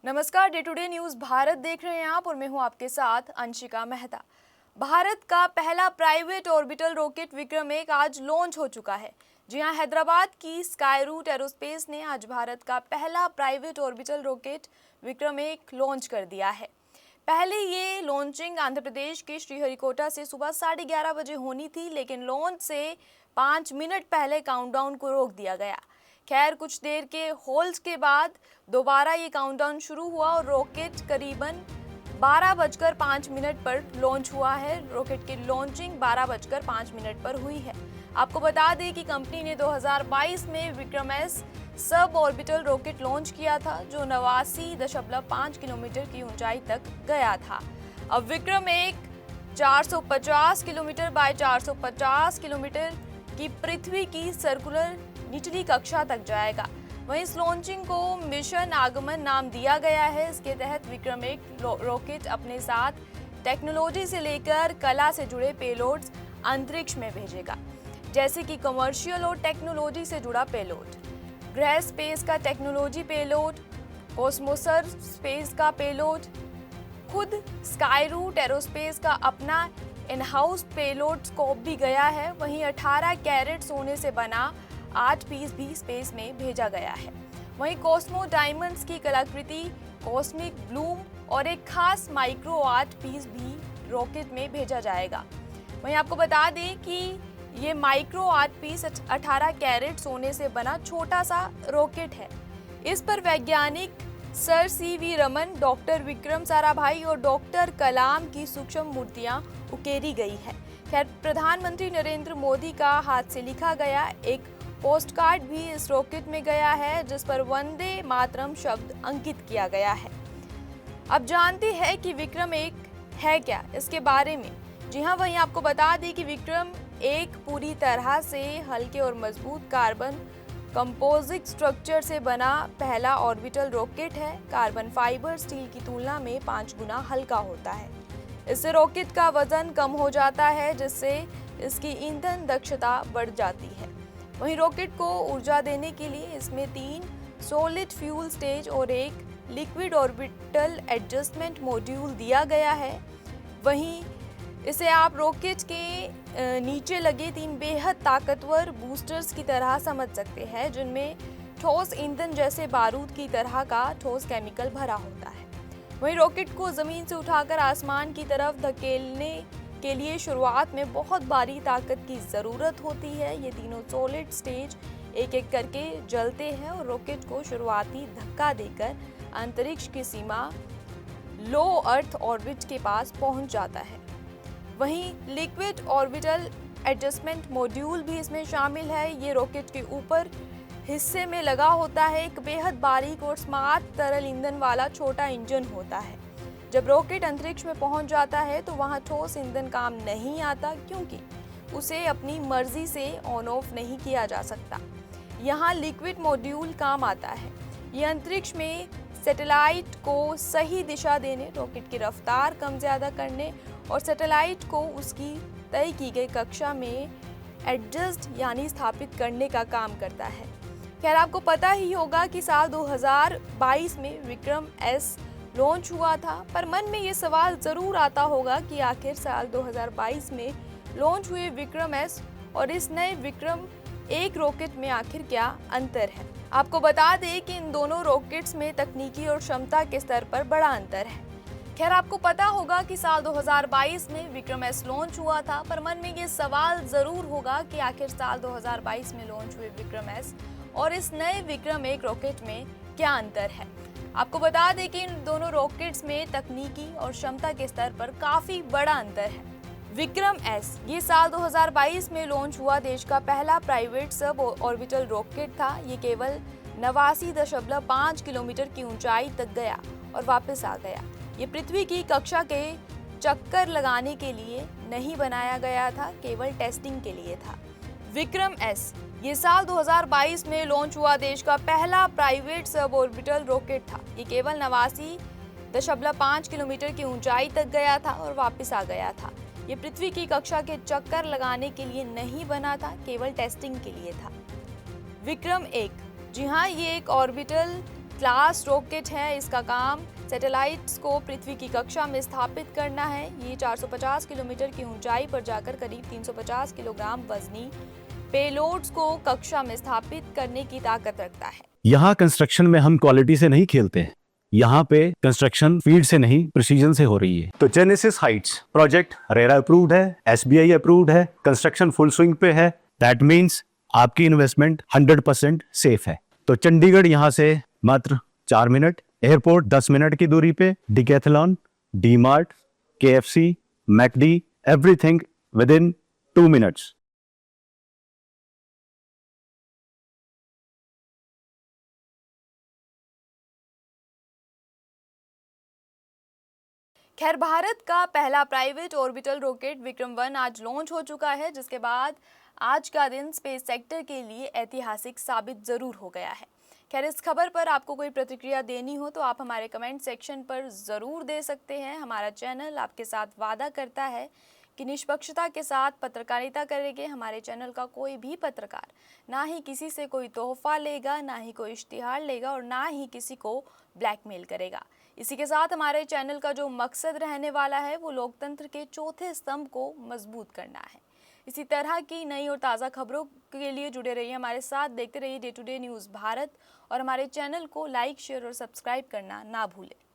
नमस्कार, day to day news Bharat देख रहे हैं आप और मैं हूं आपके साथ अंशिका मेहता। भारत का पहला प्राइवेट ऑर्बिटल रॉकेट विक्रम-1 आज लॉन्च हो चुका है। जी हां, हैदराबाद की स्काईरूट एरोस्पेस ने आज भारत का पहला प्राइवेट ऑर्बिटल रॉकेट विक्रम-1 लॉन्च कर दिया है। पहले ये लॉन्चिंग आंध्र प्रदेश के श्रीहरिकोटा से सुबह 11:30 बजे होनी थी, लेकिन लॉन्च से 5 मिनट पहले काउंटडाउन को रोक दिया गया। खैर, कुछ देर के होल्ड के बाद दोबारा ये काउंटडाउन शुरू हुआ और रॉकेट करीबन 12:05 पर लॉन्च हुआ है। रॉकेट की लॉन्चिंग 12:05 पर हुई है। आपको बता दें कि कंपनी ने 2022 में विक्रम-एस सब ऑर्बिटल रॉकेट लॉन्च किया था, जो 89.5 किलोमीटर की ऊंचाई तक गया था। अब विक्रम-1 450 किलोमीटर बाय 450 किलोमीटर की पृथ्वी की सर्कुलर निचली कक्षा तक जाएगा। वहीं इस लॉन्चिंग को मिशन आगमन नाम दिया गया है। इसके तहत विक्रम-1 रॉकेट अपने साथ टेक्नोलॉजी से लेकर कला से जुड़े पेलोड्स अंतरिक्ष में भेजेगा, जैसे कि कमर्शियल और टेक्नोलॉजी से जुड़ा पेलोड, ग्रह स्पेस का टेक्नोलॉजी पेलोड, कॉस्मोसर स्पेस का पेलोड, खुद स्काईरूट एरोस्पेस का अपना इन हाउस पेलोड स्कोप भी गया है। वहीं 18 कैरेट सोने से बना 8 पीस भी स्पेस में भेजा गया है। वहीं कॉस्मो डायमंड्स की कलाकृति, कॉस्मिक ब्लूम और एक खास माइक्रो आर्ट पीस भी रॉकेट में भेजा जाएगा। वहीं आपको बता दें कि ये माइक्रो आर्ट पीस 18 कैरेट सोने से बना छोटा सा रॉकेट है। इस पर वैज्ञानिक sir CV. Raman, doctor Vikram Sarabhai और डॉक्टर कलाम की सूक्ष्म मूर्तियां उकेरी गई है। खैर, प्रधानमंत्री नरेंद्र मोदी का हाथ से लिखा गया एक पोस्ट कार्ड भी इस रॉकेट में गया है, जिस पर वंदे मातरम शब्द अंकित किया गया है। अब जानते हैं कि विक्रम-1 है क्या, इसके बारे में। जी हां, वहीं आपको बता दें कि विक्रम-1 पूरी तरह से हल्के और मजबूत कार्बन कंपोजिट स्ट्रक्चर से बना पहला ऑर्बिटल रॉकेट है। कार्बन फाइबर स्टील की तुलना में 5 गुना हल्का होता है। इससे रॉकेट का वजन कम हो जाता है, जिससे इसकी ईंधन दक्षता बढ़ जाती है। वहीं रॉकेट को ऊर्जा देने के लिए इसमें 3 सॉलिड फ्यूल स्टेज और एक लिक्विड ऑर्बिटल एडजस्टमेंट मॉड्यूल दिया गया है। वहीं इसे आप रॉकेट के नीचे लगे 3 बेहद ताकतवर बूस्टर्स की तरह समझ सकते हैं, जिनमें ठोस ईंधन जैसे बारूद की तरह का ठोस केमिकल भरा होता है। वहीं रॉकेट को जमीन से उठाकर आसमान की तरफ धकेलने के लिए शुरुआत में बहुत भारी ताकत की ज़रूरत होती है। ये तीनों सॉलिड स्टेज एक एक करके जलते हैं और रॉकेट को शुरुआती धक्का देकर अंतरिक्ष की सीमा लो अर्थ ऑर्बिट के पास पहुंच जाता है। वहीं लिक्विड ऑर्बिटल एडजस्टमेंट मॉड्यूल भी इसमें शामिल है। ये रॉकेट के ऊपर हिस्से में लगा होता है। एक बेहद बारीक और स्मार्ट तरल ईंधन वाला छोटा इंजन होता है। जब रॉकेट अंतरिक्ष में पहुंच जाता है तो वहां ठोस ईंधन काम नहीं आता, क्योंकि उसे अपनी मर्जी से ऑन ऑफ नहीं किया जा सकता। यहाँ लिक्विड मॉड्यूल काम आता है। ये अंतरिक्ष में सैटेलाइट को सही दिशा देने, रॉकेट की रफ्तार कम ज़्यादा करने और सैटेलाइट को उसकी तय की गई कक्षा में एडजस्ट यानी स्थापित करने का काम करता है। खैर, आपको पता ही होगा कि साल 2022 में विक्रम-एस लॉन्च हुआ था, पर मन में ये सवाल ज़रूर आता होगा कि आखिर साल 2022 में लॉन्च हुए विक्रम-एस और इस नए विक्रम-1 रॉकेट में आखिर क्या अंतर है। आपको बता दें कि इन दोनों रॉकेट्स में तकनीकी और क्षमता के स्तर पर बड़ा अंतर है। खैर, आपको पता होगा कि साल 2022 में विक्रम-एस लॉन्च हुआ था, पर मन में ये सवाल ज़रूर होगा कि आखिर साल 2022 में लॉन्च हुए विक्रम-एस और इस नए विक्रम-1 रॉकेट में क्या अंतर है। आपको बता दें कि इन दोनों रॉकेट्स में तकनीकी और क्षमता के स्तर पर काफ़ी बड़ा अंतर है। विक्रम-एस ये साल 2022 में लॉन्च हुआ देश का पहला प्राइवेट सब ऑर्बिटल रॉकेट था। ये केवल 89.5 किलोमीटर की ऊंचाई तक गया और वापस आ गया। ये पृथ्वी की कक्षा के चक्कर लगाने के लिए नहीं बनाया गया था, केवल टेस्टिंग के लिए था। विक्रम-एस ये साल 2022 में लॉन्च हुआ देश का पहला प्राइवेट सब ऑर्बिटल रॉकेट था। ये केवल 89.5 किलोमीटर की ऊंचाई तक गया था और वापस आ गया था। ये पृथ्वी की कक्षा के चक्कर लगाने के लिए नहीं बना था, केवल टेस्टिंग के लिए था। विक्रम-1 जी हाँ, ये एक ऑर्बिटल क्लास रॉकेट है। इसका काम सैटेलाइट्स को पृथ्वी की कक्षा में स्थापित करना है। ये 450 किलोमीटर की ऊंचाई पर जाकर करीब 350 किलोग्राम वजनी पेलोड्स को कक्षा में स्थापित करने की ताकत रखता है। यहाँ कंस्ट्रक्शन में हम क्वालिटी से नहीं खेलते हैं। यहाँ पे कंस्ट्रक्शन फील्ड से नहीं प्रिसीजन से हो रही है। तो genesis Heights project RERA approved है, SBI अप्रूव्ड है, कंस्ट्रक्शन फुल स्विंग पे है। दैट मीन्स आपकी इन्वेस्टमेंट 100% सेफ है। तो चंडीगढ़ यहाँ से मात्र 4 मिनट, एयरपोर्ट 10 मिनट की दूरी पे, decathlon, DMart, KFC, McD, everything with in 2 minutes. खैर, भारत का पहला प्राइवेट ऑर्बिटल रॉकेट विक्रम-1 आज लॉन्च हो चुका है, जिसके बाद आज का दिन स्पेस सेक्टर के लिए ऐतिहासिक साबित जरूर हो गया है। खैर, इस खबर पर आपको कोई प्रतिक्रिया देनी हो तो आप हमारे कमेंट सेक्शन पर ज़रूर दे सकते हैं। हमारा चैनल आपके साथ वादा करता है कि निष्पक्षता के साथ पत्रकारिता करेंगे। हमारे चैनल का कोई भी पत्रकार ना ही किसी से कोई तोहफा लेगा, ना ही कोई इश्तिहार लेगा और ना ही किसी को ब्लैकमेल करेगा। इसी के साथ हमारे चैनल का जो मकसद रहने वाला है वो लोकतंत्र के चौथे स्तंभ को मजबूत करना है। इसी तरह की नई और ताज़ा खबरों के लिए जुड़े रहिए हमारे साथ, देखते रहिए day to day news Bharat और हमारे चैनल को लाइक, शेयर और सब्सक्राइब करना ना भूलें।